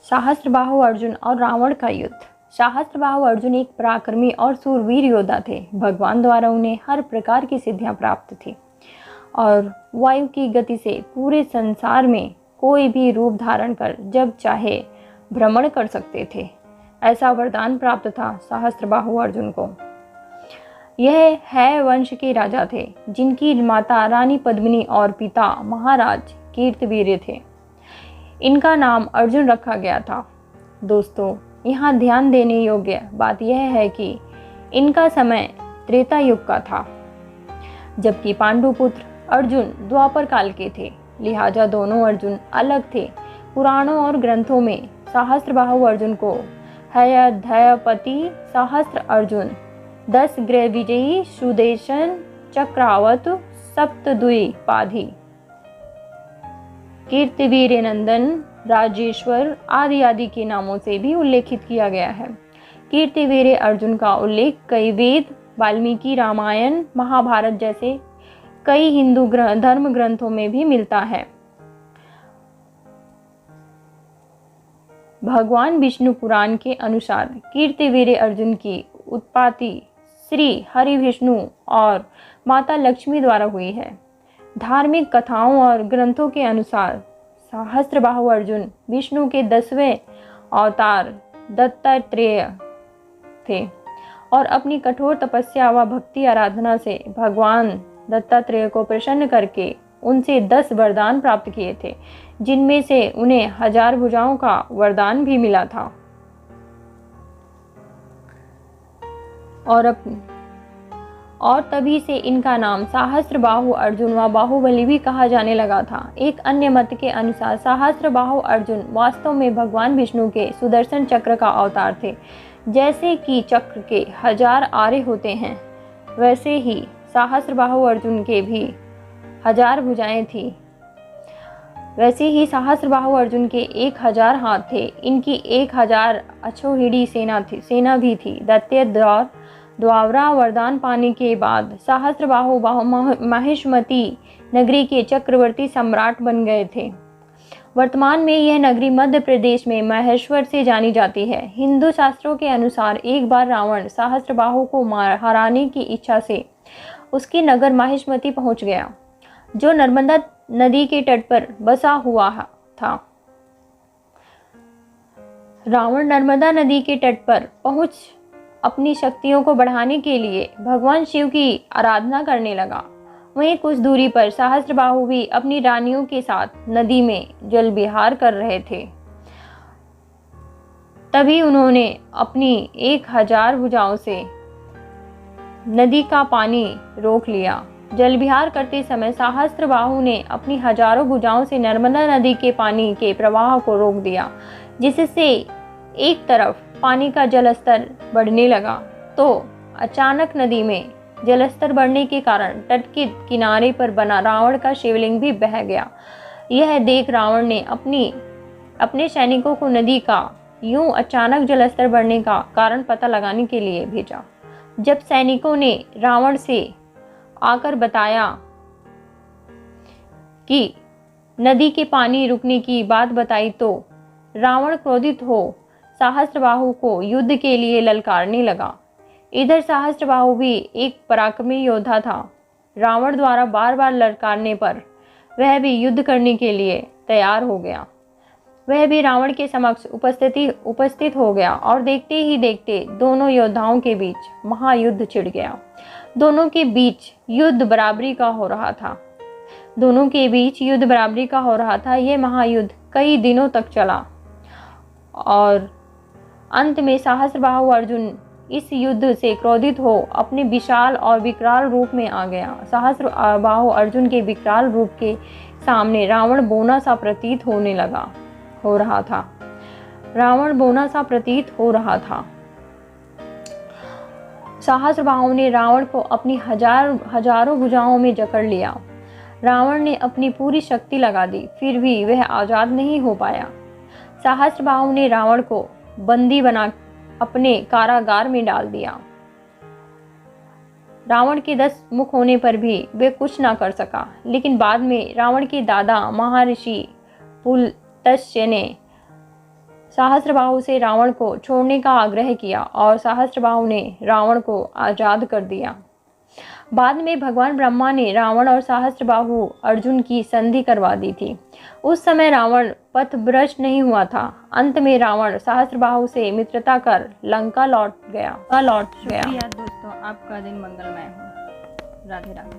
सहस्त्रबाहु अर्जुन और रावण का युद्ध। सहस्त्रबाहु अर्जुन एक पराक्रमी और सूरवीर योद्धा थे। भगवान द्वारा उन्हें हर प्रकार की सिद्धियां प्राप्त थी और वायु की गति से पूरे संसार में कोई भी रूप धारण कर जब चाहे भ्रमण कर सकते थे। ऐसा वरदान प्राप्त था सहस्त्रबाहु अर्जुन को। यह है वंश के राजा थे जिनकी माता रानी पद्मिनी और पिता महाराज कीर्तिवीर्य थे। इनका नाम अर्जुन रखा गया था। दोस्तों, यहाँ ध्यान देने योग्य बात यह है कि इनका समय त्रेता युग का था, जबकि पांडुपुत्र अर्जुन द्वापर काल के थे। लिहाजा दोनों अर्जुन अलग थे। पुराणों और ग्रंथों में सहस्त्रबाहु अर्जुन को हयध्यापति सहस्त्र अर्जुन, 10 ग्रह विजयी, सुदेशन चक्रावत, सप्तद्वीपाधि, कीर्तिवीर नंदन, राजेश्वर आदि आदि के नामों से भी उल्लेखित किया गया है। कीर्तिवीर अर्जुन का उल्लेख कई वेद, वाल्मीकि रामायण, महाभारत जैसे कई हिंदू धर्म ग्रंथों में भी मिलता है। भगवान विष्णु पुराण के अनुसार कीर्तिवीर अर्जुन की उत्पत्ति श्री हरि विष्णु और माता लक्ष्मी द्वारा हुई है। धार्मिक कथाओं और ग्रंथों के अनुसार सहस्त्रबाहु अर्जुन विष्णु के 10वें अवतार दत्तात्रेय थे और अपनी कठोर तपस्या व भक्ति आराधना से भगवान दत्तात्रेय को प्रसन्न करके उनसे 10 वरदान प्राप्त किए थे, जिनमें से उन्हें 1000 भुजाओं का वरदान भी मिला था। और तभी से इनका नाम सहस्त्रबाहु अर्जुन व बाहुबली भी कहा जाने लगा था। एक अन्य मत के अनुसार सहस्त्रबाहु अर्जुन वास्तव में भगवान विष्णु के सुदर्शन चक्र का अवतार थे। जैसे कि चक्र के 1000 आरे होते हैं, वैसे ही सहस्त्रबाहु अर्जुन के भी 1000 भुजाएं थी। वैसे ही सहस्त्रबाहु अर्जुन के 1000 हाथ थे। इनकी 1000 अक्षौहिणी सेना भी थी। दैत्य द्वारा वरदान पाने के बाद सहस्त्रबाहु माहिष्मती नगरी के चक्रवर्ती सम्राट बन गए थे। वर्तमान में यह नगरी मध्य प्रदेश में महेश्वर से जानी जाती है। हिंदू शास्त्रों के अनुसार एक बार रावण सहस्त्रबाहु को हराने की इच्छा से उसके नगर माहिष्मती पहुंच गया, जो नर्मदा नदी के तट पर बसा हुआ था। रावण नर्मदा नदी के तट पर पहुंच अपनी शक्तियों को बढ़ाने के लिए भगवान शिव की आराधना करने लगा। वहीं कुछ दूरी पर सहस्त्रबाहु भी अपनी रानियों के साथ नदी में जल विहार कर रहे थे। तभी उन्होंने अपनी 1000 भुजाओं से नदी का पानी रोक लिया। जल विहार करते समय सहस्त्रबाहु ने अपनी 1000 भुजाओं से नर्मदा नदी के पानी के प्रवाह को रोक दिया, जिससे एक तरफ पानी का जलस्तर बढ़ने लगा तो अचानक नदी में जलस्तर बढ़ने के कारण तट के किनारे पर बना रावण का शिवलिंग भी बह गया। यह देख रावण ने अपने सैनिकों को नदी का यूं अचानक जलस्तर बढ़ने का कारण पता लगाने के लिए भेजा। जब सैनिकों ने रावण से आकर बताया कि नदी के पानी रुकने की बात बताई तो रावण क्रोधित हो सहस्त्रबाहु को युद्ध के लिए ललकारने लगा। इधर सहस्त्रबाहु भी एक पराक्रमी योद्धा था। रावण द्वारा बार बार ललकारने पर वह भी युद्ध करने के लिए तैयार हो गया। वह भी रावण के समक्ष उपस्थित हो गया और देखते ही देखते दोनों योद्धाओं के बीच महायुद्ध छिड़ गया। दोनों के बीच युद्ध बराबरी का हो रहा था। यह महायुद्ध कई दिनों तक चला और अंत में सहस्त्रबाहु अर्जुन इस युद्ध से क्रोधित हो अपने विशाल और विकराल रूप में आ गया। सहस्त्रबाहु अर्जुन के विकराल रूप के सामने रावण बौना सा प्रतीत हो रहा था। सहस्त्रबाहु ने रावण को अपनी हजारों भुजाओं में जकड़ लिया। रावण ने अपनी पूरी शक्ति लगा दी, फिर भी वह आजाद नहीं हो पाया। सहस्त्रबाहु ने रावण को बंदी बना अपने कारागार में डाल दिया। रावण के 10 मुख होने पर भी वे कुछ ना कर सका, लेकिन बाद में रावण के दादा महर्षि पुलत्स्य ने सहस्त्रबाहु से रावण को छोड़ने का आग्रह किया और सहस्त्रबाहु ने रावण को आज़ाद कर दिया। बाद में भगवान ब्रह्मा ने रावण और सहस्त्रबाहु अर्जुन की संधि करवा दी थी। उस समय रावण पथभ्रष्ट नहीं हुआ था। अंत में रावण सहस्त्रबाहु से मित्रता कर लंका लौट गया। शुक्रिया दोस्तों, आपका दिन मंगलमय हो। राधे राधे।